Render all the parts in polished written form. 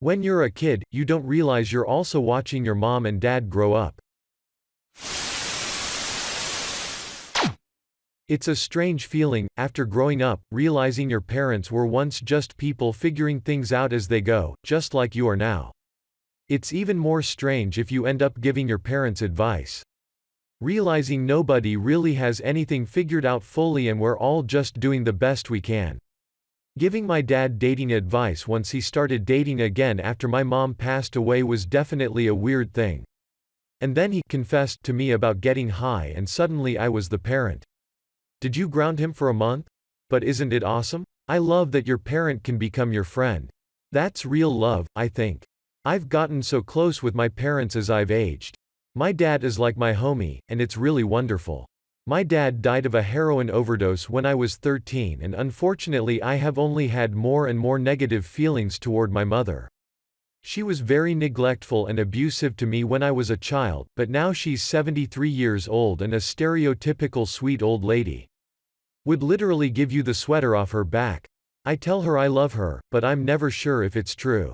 When you're a kid, you don't realize you're also watching your mom and dad grow up. It's a strange feeling, after growing up, realizing your parents were once just people figuring things out as they go, just like you are now. It's even more strange if you end up giving your parents advice. Realizing nobody really has anything figured out fully and we're all just doing the best we can. Giving my dad dating advice once he started dating again after my mom passed away was definitely a weird thing. And then he confessed to me about getting high and suddenly I was the parent. Did you ground him for a month? But isn't it awesome? I love that your parent can become your friend. That's real love, I think. I've gotten so close with my parents as I've aged. My dad is like my homie, and it's really wonderful. My dad died of a heroin overdose when I was 13 and unfortunately I have only had more and more negative feelings toward my mother. She was very neglectful and abusive to me when I was a child, but now she's 73 years old and a stereotypical sweet old lady. Would literally give you the sweater off her back. I tell her I love her, but I'm never sure if it's true.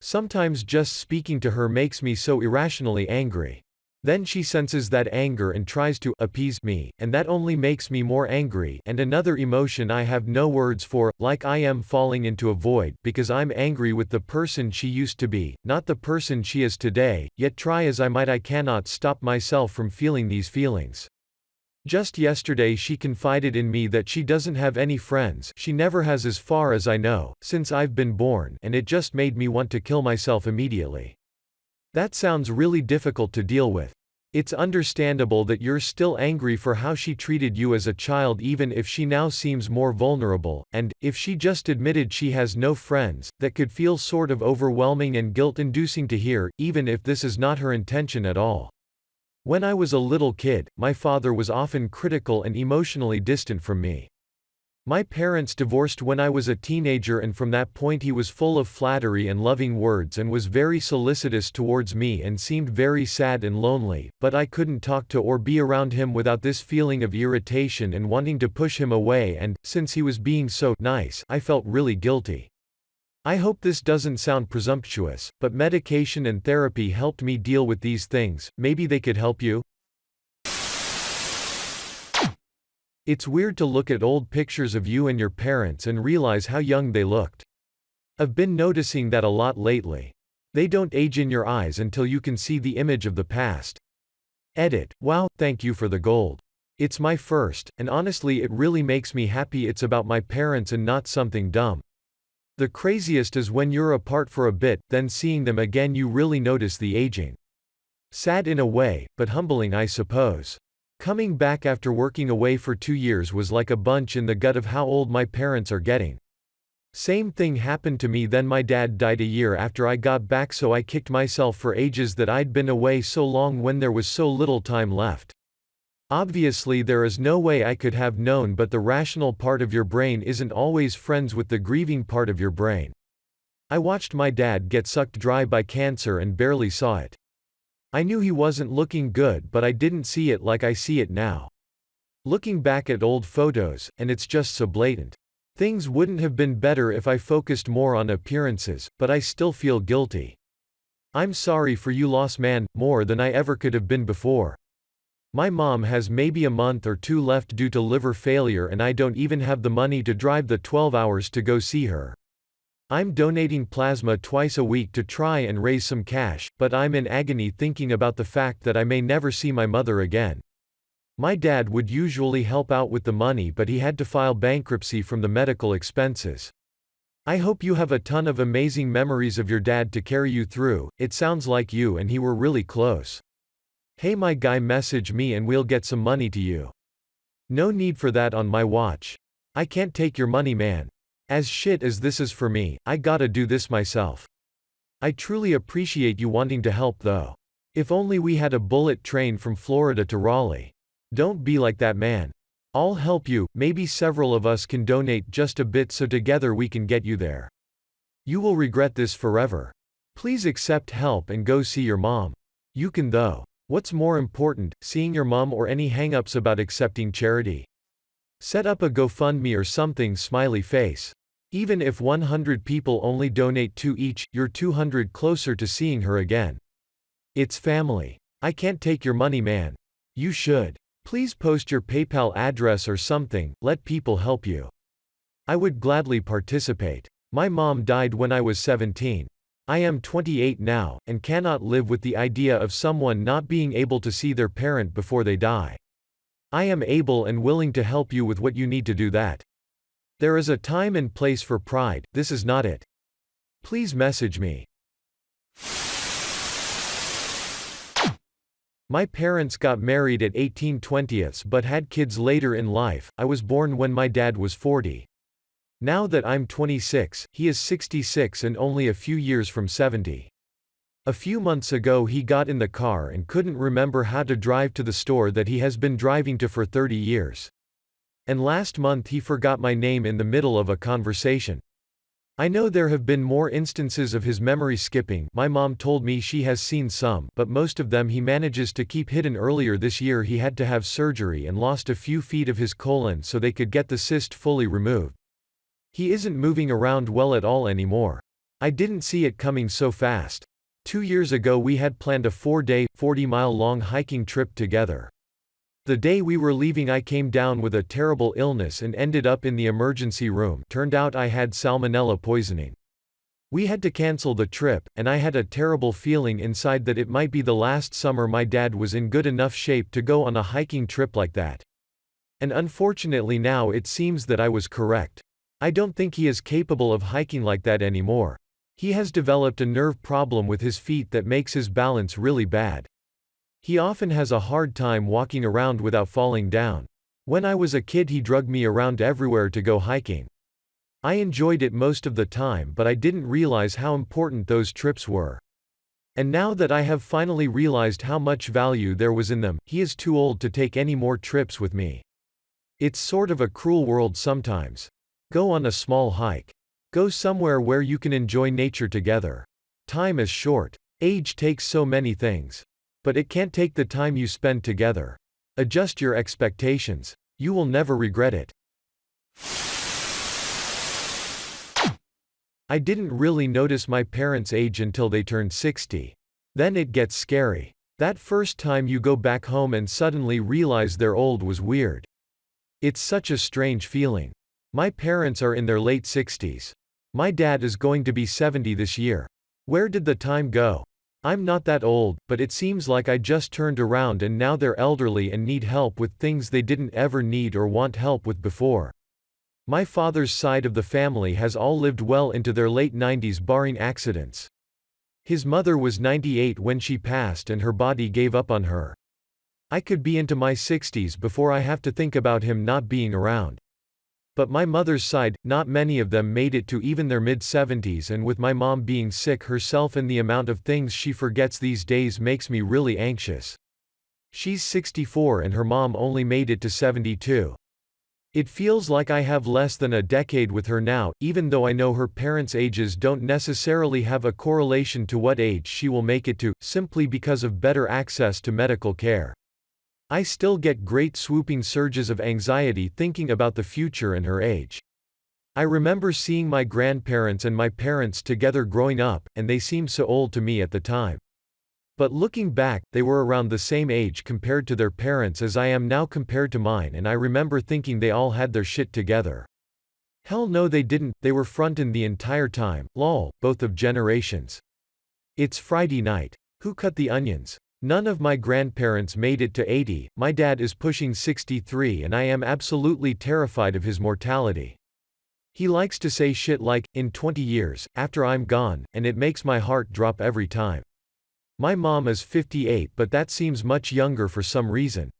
Sometimes just speaking to her makes me so irrationally angry. Then she senses that anger and tries to appease me, and that only makes me more angry, and another emotion I have no words for, like I am falling into a void, because I'm angry with the person she used to be, not the person she is today, yet try as I might I cannot stop myself from feeling these feelings. Just yesterday she confided in me that she doesn't have any friends, she never has as far as I know, since I've been born, and it just made me want to kill myself immediately. That sounds really difficult to deal with. It's understandable that you're still angry for how she treated you as a child even if she now seems more vulnerable, and, if she just admitted she has no friends, that could feel sort of overwhelming and guilt-inducing to hear, even if this is not her intention at all. When I was a little kid, my father was often critical and emotionally distant from me. My parents divorced when I was a teenager and from that point he was full of flattery and loving words and was very solicitous towards me and seemed very sad and lonely, but I couldn't talk to or be around him without this feeling of irritation and wanting to push him away and, since he was being so nice, I felt really guilty. I hope this doesn't sound presumptuous, but medication and therapy helped me deal with these things, maybe they could help you? It's weird to look at old pictures of you and your parents and realize how young they looked. I've been noticing that a lot lately. They don't age in your eyes until you can see the image of the past. Edit. Wow, thank you for the gold. It's my first, and honestly it really makes me happy it's about my parents and not something dumb. The craziest is when you're apart for a bit, then seeing them again you really notice the aging. Sad in a way, but humbling I suppose. Coming back after working away for 2 years was like a punch in the gut of how old my parents are getting. Same thing happened to me then my dad died a year after I got back so I kicked myself for ages that I'd been away so long when there was so little time left. Obviously there is no way I could have known but the rational part of your brain isn't always friends with the grieving part of your brain. I watched my dad get sucked dry by cancer and barely saw it. I knew he wasn't looking good but I didn't see it like I see it now. Looking back at old photos, and it's just so blatant. Things wouldn't have been better if I focused more on appearances, but I still feel guilty. I'm sorry for you lost man, more than I ever could have been before. My mom has maybe a month or 2 left due to liver failure and I don't even have the money to drive the 12 hours to go see her. I'm donating plasma twice a week to try and raise some cash, but I'm in agony thinking about the fact that I may never see my mother again. My dad would usually help out with the money but he had to file bankruptcy from the medical expenses. I hope you have a ton of amazing memories of your dad to carry you through, it sounds like you and he were really close. Hey my guy, message me and we'll get some money to you. No need for that on my watch. I can't take your money man. As shit as this is for me, I gotta do this myself. I truly appreciate you wanting to help though. If only we had a bullet train from Florida to Raleigh. Don't be like that man. I'll help you, maybe several of us can donate just a bit so together we can get you there. You will regret this forever. Please accept help and go see your mom. You can though. What's more important, seeing your mom or any hang-ups about accepting charity? Set up a GoFundMe or something, smiley face. Even if 100 people only donate 2 each, you're 200 closer to seeing her again. It's family. I can't take your money, man. You should. Please post your PayPal address or something, let people help you. I would gladly participate. My mom died when I was 17. I am 28 now, and cannot live with the idea of someone not being able to see their parent before they die. I am able and willing to help you with what you need to do that. There is a time and place for pride, this is not it. Please message me. My parents got married at 1820s but had kids later in life. I was born when my dad was 40. Now that I'm 26, he is 66 and only a few years from 70. A few months ago he got in the car and couldn't remember how to drive to the store that he has been driving to for 30 years. And last month he forgot my name in the middle of a conversation. I know there have been more instances of his memory skipping. My mom told me she has seen some, but most of them he manages to keep hidden. Earlier this year he had to have surgery and lost a few feet of his colon so they could get the cyst fully removed. He isn't moving around well at all anymore. I didn't see it coming so fast. 2 years ago we had planned a 4-day, 40-mile-long hiking trip together. The day we were leaving I came down with a terrible illness and ended up in the emergency room. Turned out I had salmonella poisoning. We had to cancel the trip, and I had a terrible feeling inside that it might be the last summer my dad was in good enough shape to go on a hiking trip like that. And unfortunately now it seems that I was correct. I don't think he is capable of hiking like that anymore. He has developed a nerve problem with his feet that makes his balance really bad. He often has a hard time walking around without falling down. When I was a kid he dragged me around everywhere to go hiking. I enjoyed it most of the time, but I didn't realize how important those trips were. And now that I have finally realized how much value there was in them, he is too old to take any more trips with me. It's sort of a cruel world sometimes. Go on a small hike. Go somewhere where you can enjoy nature together. Time is short. Age takes so many things. But it can't take the time you spend together. Adjust your expectations. You will never regret it. I didn't really notice my parents' age until they turned 60. Then it gets scary. That first time you go back home and suddenly realize they're old was weird. It's such a strange feeling. My parents are in their late 60s. My dad is going to be 70 this year. Where did the time go? I'm not that old, but it seems like I just turned around and now they're elderly and need help with things they didn't ever need or want help with before. My father's side of the family has all lived well into their late 90s barring accidents. His mother was 98 when she passed and her body gave up on her. I could be into my 60s before I have to think about him not being around. But my mother's side, not many of them made it to even their mid-70s, and with my mom being sick herself and the amount of things she forgets these days makes me really anxious. She's 64 and her mom only made it to 72. It feels like I have less than a decade with her now, even though I know her parents' ages don't necessarily have a correlation to what age she will make it to, simply because of better access to medical care. I still get great swooping surges of anxiety thinking about the future and her age. I remember seeing my grandparents and my parents together growing up, and they seemed so old to me at the time. But looking back, they were around the same age compared to their parents as I am now compared to mine, and I remember thinking they all had their shit together. Hell no they didn't, they were frontin' the entire time, lol, both of generations. It's Friday night. Who cut the onions? None of my grandparents made it to 80, my dad is pushing 63 and I am absolutely terrified of his mortality. He likes to say shit like, in 20 years, after I'm gone, and it makes my heart drop every time. My mom is 58 but that seems much younger for some reason.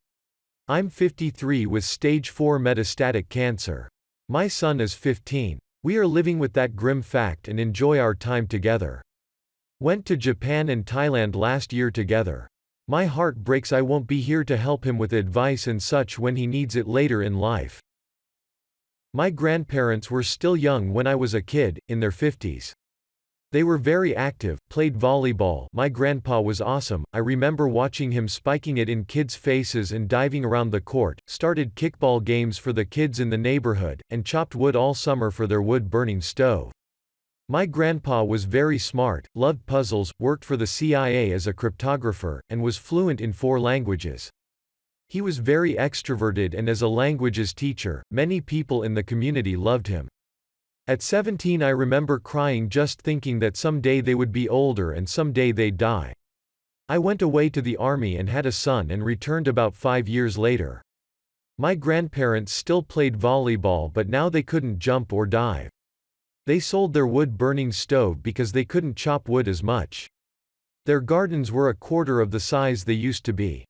I'm 53 with stage 4 metastatic cancer. My son is 15. We are living with that grim fact and enjoy our time together. Went to Japan and Thailand last year together. My heart breaks I won't be here to help him with advice and such when he needs it later in life. My grandparents were still young when I was a kid, in their 50s. They were very active, played volleyball. My grandpa was awesome. I remember watching him spiking it in kids' faces and diving around the court, started kickball games for the kids in the neighborhood, and chopped wood all summer for their wood-burning stove. My grandpa was very smart, loved puzzles, worked for the CIA as a cryptographer, and was fluent in 4 languages. He was very extroverted, and as a languages teacher, many people in the community loved him. At 17 I remember crying just thinking that someday they would be older and someday they'd die. I went away to the army and had a son and returned about 5 years later. My grandparents still played volleyball, but now they couldn't jump or dive. They sold their wood-burning stove because they couldn't chop wood as much. Their gardens were a quarter of the size they used to be.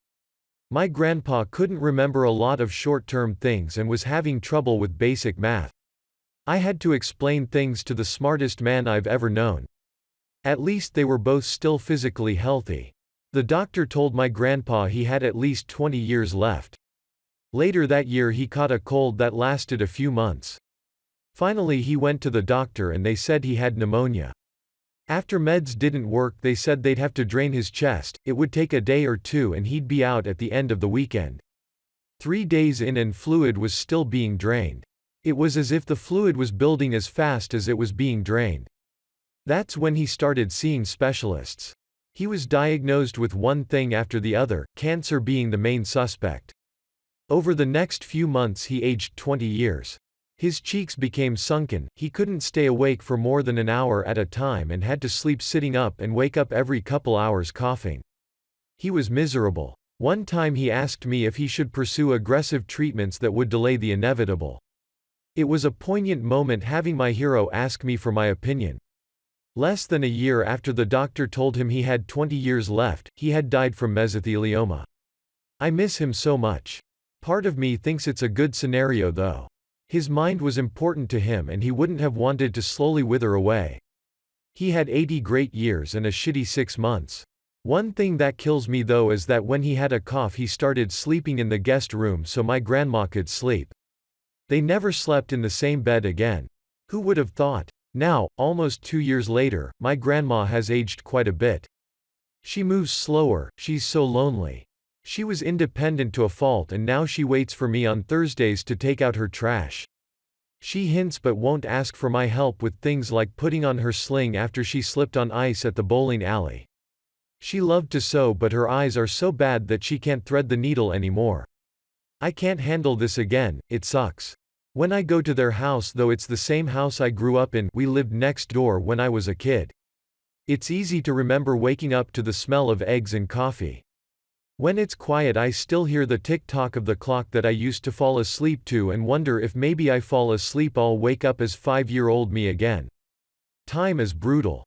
My grandpa couldn't remember a lot of short-term things and was having trouble with basic math. I had to explain things to the smartest man I've ever known. At least they were both still physically healthy. The doctor told my grandpa he had at least 20 years left. Later that year he caught a cold that lasted a few months. Finally he went to the doctor and they said he had pneumonia. After meds didn't work, they said they'd have to drain his chest. It would take a day or 2 and he'd be out at the end of the weekend. 3 days in and fluid was still being drained. It was as if the fluid was building as fast as it was being drained. That's when he started seeing specialists. He was diagnosed with one thing after the other, cancer being the main suspect. Over the next few months he aged 20 years. His cheeks became sunken, he couldn't stay awake for more than an hour at a time and had to sleep sitting up and wake up every couple hours coughing. He was miserable. One time he asked me if he should pursue aggressive treatments that would delay the inevitable. It was a poignant moment having my hero ask me for my opinion. Less than a year after the doctor told him he had 20 years left, he had died from mesothelioma. I miss him so much. Part of me thinks it's a good scenario though. His mind was important to him and he wouldn't have wanted to slowly wither away. He had 80 great years and a shitty 6 months. One thing that kills me though is that when he had a cough he started sleeping in the guest room so my grandma could sleep. They never slept in the same bed again. Who would have thought? Now, almost 2 years later, my grandma has aged quite a bit. She moves slower, she's so lonely. She was independent to a fault and now she waits for me on Thursdays to take out her trash. She hints but won't ask for my help with things like putting on her sling after she slipped on ice at the bowling alley. She loved to sew but her eyes are so bad that she can't thread the needle anymore. I can't handle this again, it sucks. When I go to their house though it's the same house I grew up in, we lived next door when I was a kid. It's easy to remember waking up to the smell of eggs and coffee. When it's quiet I still hear the tick-tock of the clock that I used to fall asleep to and wonder if maybe I fall asleep I'll wake up as 5-year-old me again. Time is brutal.